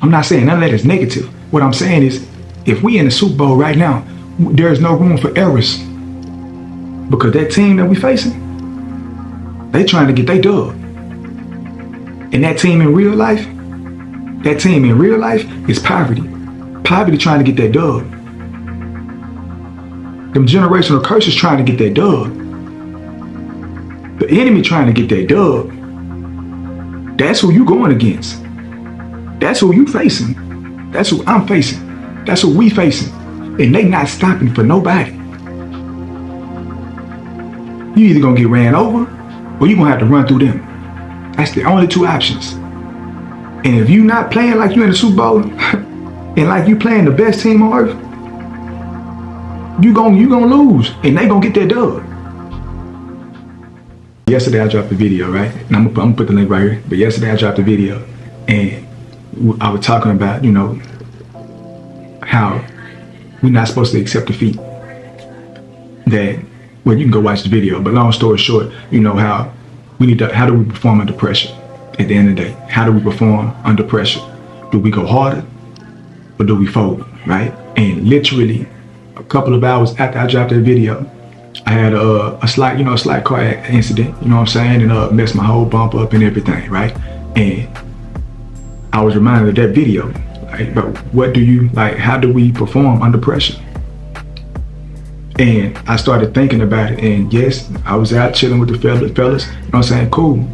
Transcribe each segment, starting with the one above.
I'm not saying none of that is negative. What I'm saying is, if we in the Super Bowl right now, there is no room for errors. Because that team that we facing, they trying to get their dub. And that team in real life is poverty. Poverty trying to get that dub. Them generational curses trying to get that dub. The enemy trying to get that dub. That's who you going against. That's who you facing. That's who I'm facing. That's who we facing. And they not stopping for nobody. You either gonna get ran over or you gonna have to run through them. That's the only two options. And if you not playing like you in the Super Bowl and like you playing the best team on earth, you gonna lose and they gonna get that dub. Yesterday I dropped a video, right? And I'm gonna put the link right here. But yesterday I dropped a video and I was talking about, how we're not supposed to accept defeat. That, well, you can go watch the video, but long story short, how how do we perform under pressure? At the end of the day, how do we perform under pressure? Do we go harder or do we fold, right? And literally a couple of hours after I dropped that video, I had a slight car incident, and messed my whole bump up and everything, right? And I was reminded of that video, like, but how do we perform under pressure? And I started thinking about it, and yes, I was out chilling with the fellas, cool.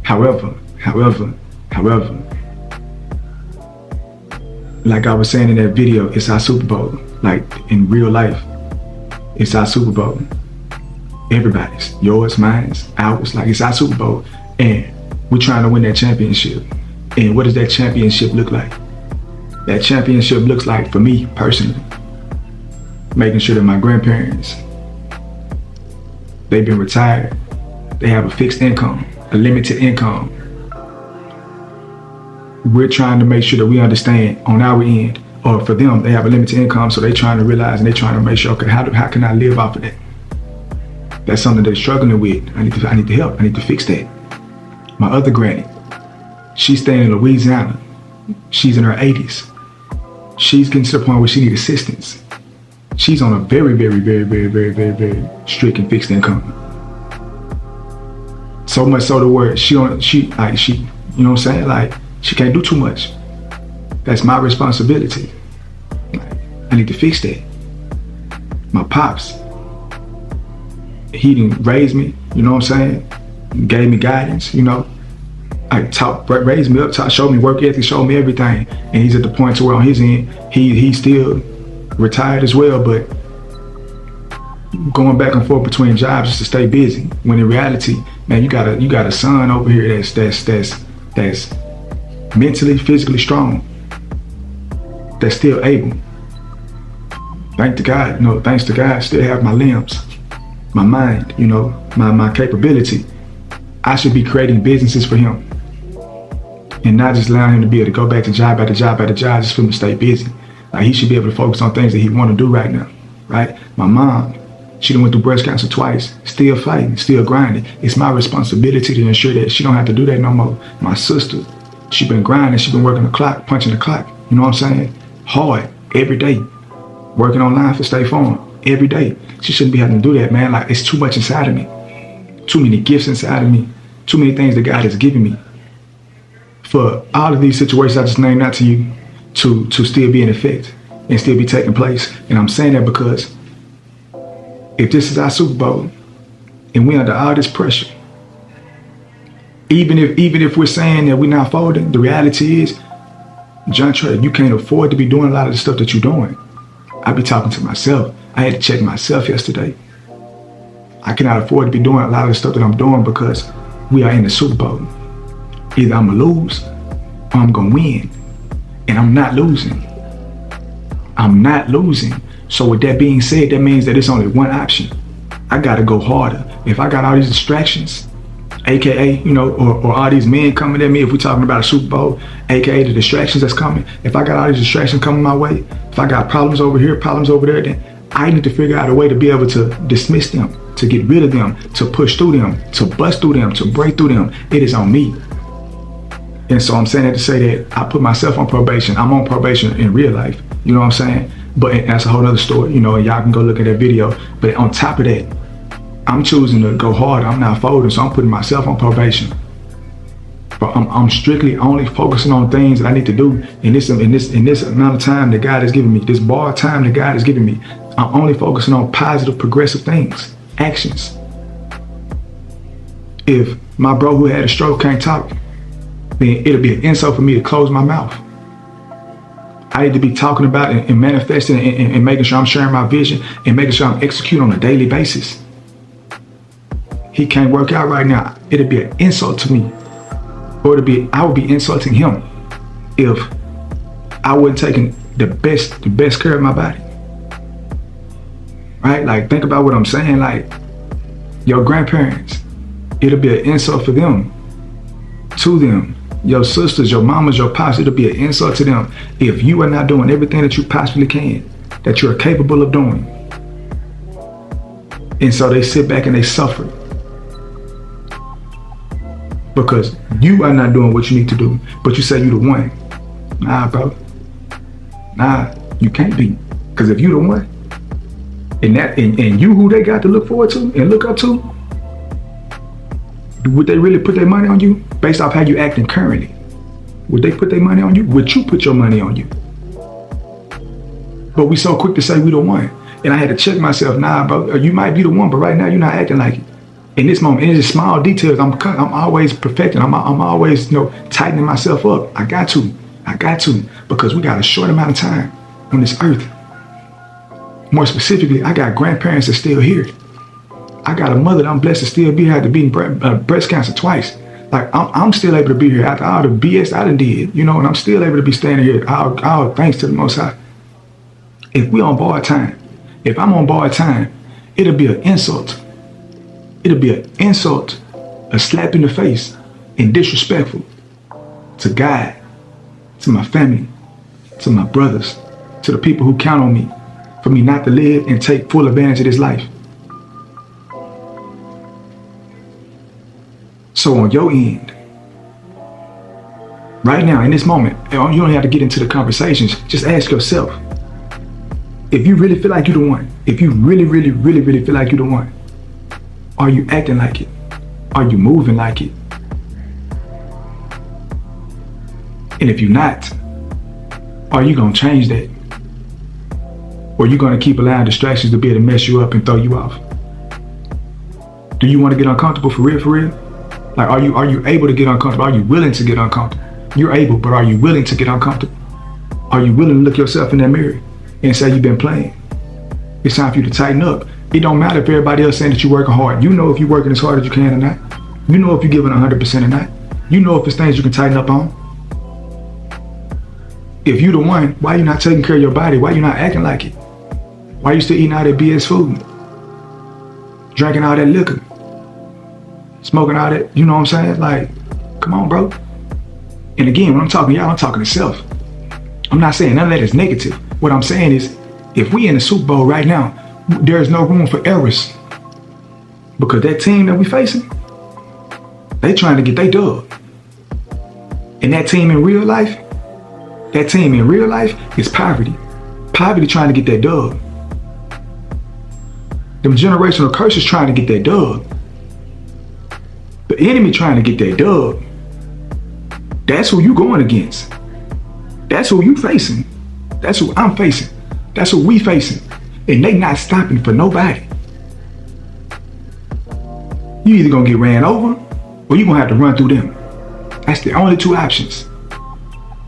However, like I was saying in that video, it's our Super Bowl. Like in real life, it's our Super Bowl. Everybody's, yours, mine's, ours, like it's our Super Bowl. And we're trying to win that championship. And what does that championship look like? That championship looks like, for me personally, making sure that my grandparents, they've been retired, they have a fixed income, a limited income. We're trying to make sure that we understand on our end, or for them, they have a limited income, so they're trying to realize and they're trying to make sure, okay, how can I live off of that? That's something they're struggling with. I need to help. I need to fix that. My other granny, she's staying in Louisiana. She's in her 80s. She's getting to the point where she needs assistance. She's on a very, very, very, very, very, very, very strict and fixed income. So much so to where she can't do too much. That's my responsibility. I need to fix that. My pops, he didn't raise me, gave me guidance, raised me up, showed me work ethic, showed me everything. And he's at the point to where on his end, he's still retired as well, but going back and forth between jobs just to stay busy. When in reality, man, you got a son over here that's mentally, physically strong, that's still able. Thanks to God, still have my limbs, my mind, my capability. I should be creating businesses for him and not just allowing him to be able to go back to job after job after job just for him to stay busy. Like, he should be able to focus on things that he want to do right now, right? My mom, she done went through breast cancer twice, still fighting, still grinding. It's my responsibility to ensure that she don't have to do that no more. My sister, she been grinding, she been working the clock, punching the clock, you know what I'm saying? Hard, every day. Working online for State Farm, every day. She shouldn't be having to do that, man. Like, it's too much inside of me. Too many gifts inside of me. Too many things that God has given me. For all of these situations I just named out to you to still be in effect and still be taking place. And I'm saying that because if this is our Super Bowl and we under all this pressure, even if we're saying that we're not folding, the reality is, John Trey, you can't afford to be doing a lot of the stuff that you're doing. I be talking to myself. I had to check myself yesterday. I cannot afford to be doing a lot of the stuff that I'm doing because we are in the Super Bowl. Either I'm gonna lose or I'm gonna win. And I'm not losing. I'm not losing. So with that being said, that means that it's only one option. I gotta go harder. If I got all these distractions, AKA, or all these men coming at me, if we're talking about a Super Bowl, AKA the distractions that's coming, if I got all these distractions coming my way, if I got problems over here, problems over there, then I need to figure out a way to be able to dismiss them, to get rid of them, to push through them, to bust through them, to break through them. It is on me. And so I'm saying that to say that I put myself on probation. I'm on probation in real life. You know what I'm saying? But that's a whole other story, you know, and y'all can go look at that video. But on top of that, I'm choosing to go hard. I'm not folding, so I'm putting myself on probation. But I'm strictly only focusing on things that I need to do in this amount of time that God has given me, this bar time that God has given me. I'm only focusing on positive, progressive things, actions. If my bro who had a stroke can't talk, then it'll be an insult for me to close my mouth. I need to be talking about and manifesting and making sure I'm sharing my vision and making sure I'm executing on a daily basis. He can't work out right now. It'll be an insult to me. Or I would be insulting him if I wasn't taking the best care of my body. Right? Like, think about what I'm saying. Like, your grandparents, it'll be an insult for them, to them. Your sisters, your mamas, your pops, it'll be an insult to them if you are not doing everything that you possibly can, that you're capable of doing. And so they sit back and they suffer because you are not doing what you need to do, but you say you the one. Nah, bro. Nah, you can't be. Because if you the one, and you who they got to look forward to and look up to, would they really put their money on you based off how you acting currently? Would they put their money on you? Would you put your money on you? But we so quick to say we the one. And I had to check myself. Nah, bro, you might be the one, but right now you're not acting like it. In this moment, in just small details, I'm always perfecting. I'm always, tightening myself up. I got to, because we got a short amount of time on this earth. More specifically, I got grandparents that's still here. I got a mother that I'm blessed to still be here after beating breast cancer twice. Like, I'm still able to be here after all the BS I done did, and I'm still able to be standing here, all thanks to the Most High. If we on borrowed time, if I'm on borrowed time, it'll be an insult. It'll be an insult, a slap in the face, and disrespectful to God, to my family, to my brothers, to the people who count on me, for me not to live and take full advantage of this life. So on your end, right now, in this moment, you don't have to get into the conversations. Just ask yourself, if you really feel like you're the one, if you really, really, really, really feel like you're the one, are you acting like it? Are you moving like it? And if you're not, are you going to change that? Or are you going to keep allowing distractions to be able to mess you up and throw you off? Do you want to get uncomfortable for real, for real? Like, are you able to get uncomfortable? Are you willing to get uncomfortable? You're able, but are you willing to get uncomfortable? Are you willing to look yourself in that mirror and say you've been playing? It's time for you to tighten up. It don't matter if everybody else saying that you're working hard. You know if you're working as hard as you can or not. You know if you're giving 100% or not. You know if it's things you can tighten up on. If you the one, why you not taking care of your body? Why you not acting like it? Why you still eating all that BS food? Drinking all that liquor? Smoking all that, you know what I'm saying? Like, come on, bro. And again, when I'm talking to y'all, I'm talking to self. I'm not saying none of that is negative. What I'm saying is, if we in the Super Bowl right now, there is no room for errors. Because that team that we facing, they trying to get their dub. And that team in real life is poverty. Poverty trying to get that dub. Them generational curses trying to get that dub. The enemy trying to get that dub. That's who you going against. That's who you facing. That's who I'm facing. That's who we facing. And they not stopping for nobody. You either gonna get ran over or you gonna have to run through them. That's the only two options.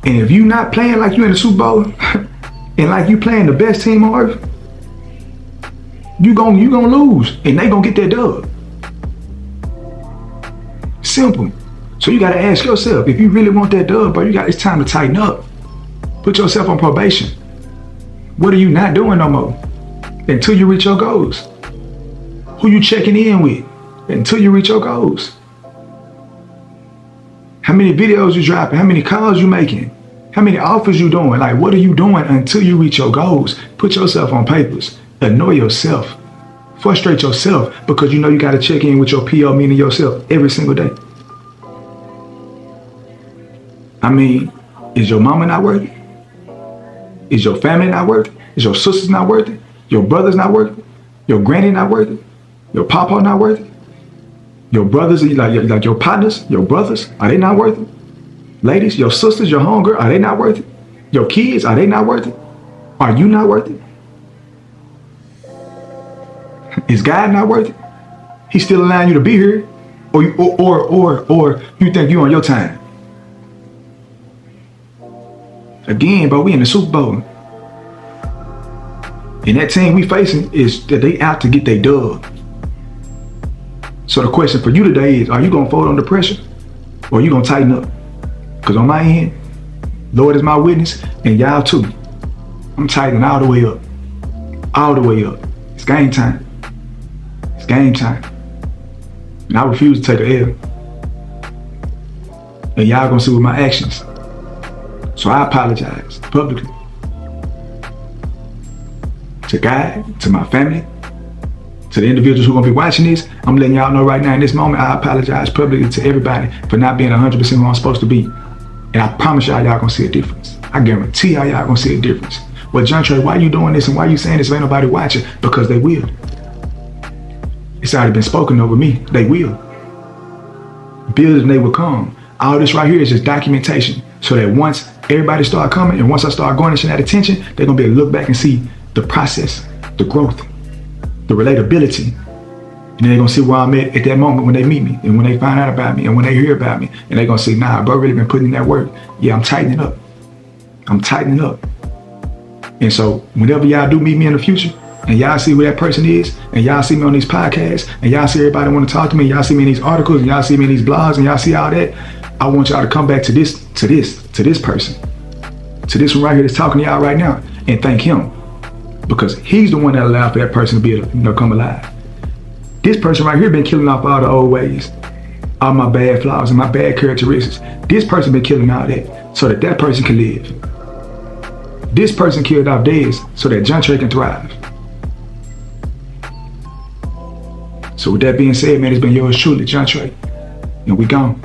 And if you not playing like you in the Super Bowl and like you playing the best team on earth, you gonna lose and they gonna get that dub. Simple. So you gotta ask yourself, if you really want that dub, bro, it's time to tighten up. Put yourself on probation. What are you not doing no more until you reach your goals? Who you checking in with until you reach your goals? How many videos you dropping? How many calls you making? How many offers you doing? Like, what are you doing until you reach your goals? Put yourself on papers. Annoy yourself. Frustrate yourself because you know you got to check in with your PO, meaning yourself, every single day. I mean, is your mama not worth it? Is your family not worth it? Is your sisters not worth it? Your brothers not worth it? Your granny not worth it? Your papa not worth it? Your brothers, like your partners, your brothers, are they not worth it? Ladies, your sisters, your homegirl, are they not worth it? Your kids, are they not worth it? Are you not worth it? Is God not worth it? He's still allowing you to be here, or you think you on your time? Again, bro, we in the Super Bowl, and that team we facing is that they out to get their dub. So the question for you today is: are you gonna fold under pressure, or are you gonna tighten up? Because on my end, Lord is my witness, and y'all too. I'm tightening all the way up, all the way up. It's game time. It's game time. And I refuse to take a L. And y'all gonna see with my actions. So I apologize publicly to God, to my family, to the individuals who are gonna be watching this. I'm letting y'all know right now in this moment, I apologize publicly to everybody for not being 100% who I'm supposed to be. And I promise y'all gonna see a difference. I guarantee y'all gonna see a difference. Well, John Trey, why you doing this and why you saying this if ain't nobody watching? Because they will. It's already been spoken over me. They will. Build and they will come. All this right here is just documentation. So that once everybody start coming and once I start garnishing that attention, they're gonna be able to look back and see the process, the growth, the relatability. And then they're gonna see where I'm at that moment when they meet me and when they find out about me and when they hear about me. And they're gonna say, nah, bro, really been putting in that work. Yeah, I'm tightening up. I'm tightening up. And so whenever y'all do meet me in the future and y'all see where that person is and y'all see me on these podcasts and y'all see everybody want to talk to me, y'all see me in these articles and y'all see me in these blogs and y'all see all that, I want y'all to come back to this person, to this one right here that's talking to y'all right now and thank him because he's the one that allowed for that person to be able to come alive. This person right here been killing off all the old ways, all my bad flaws and my bad characteristics. This person been killing all that so that person can live. This person killed off theirs so that John Trey can thrive. So with that being said, man, it's been yours truly, John Trey. And we gone.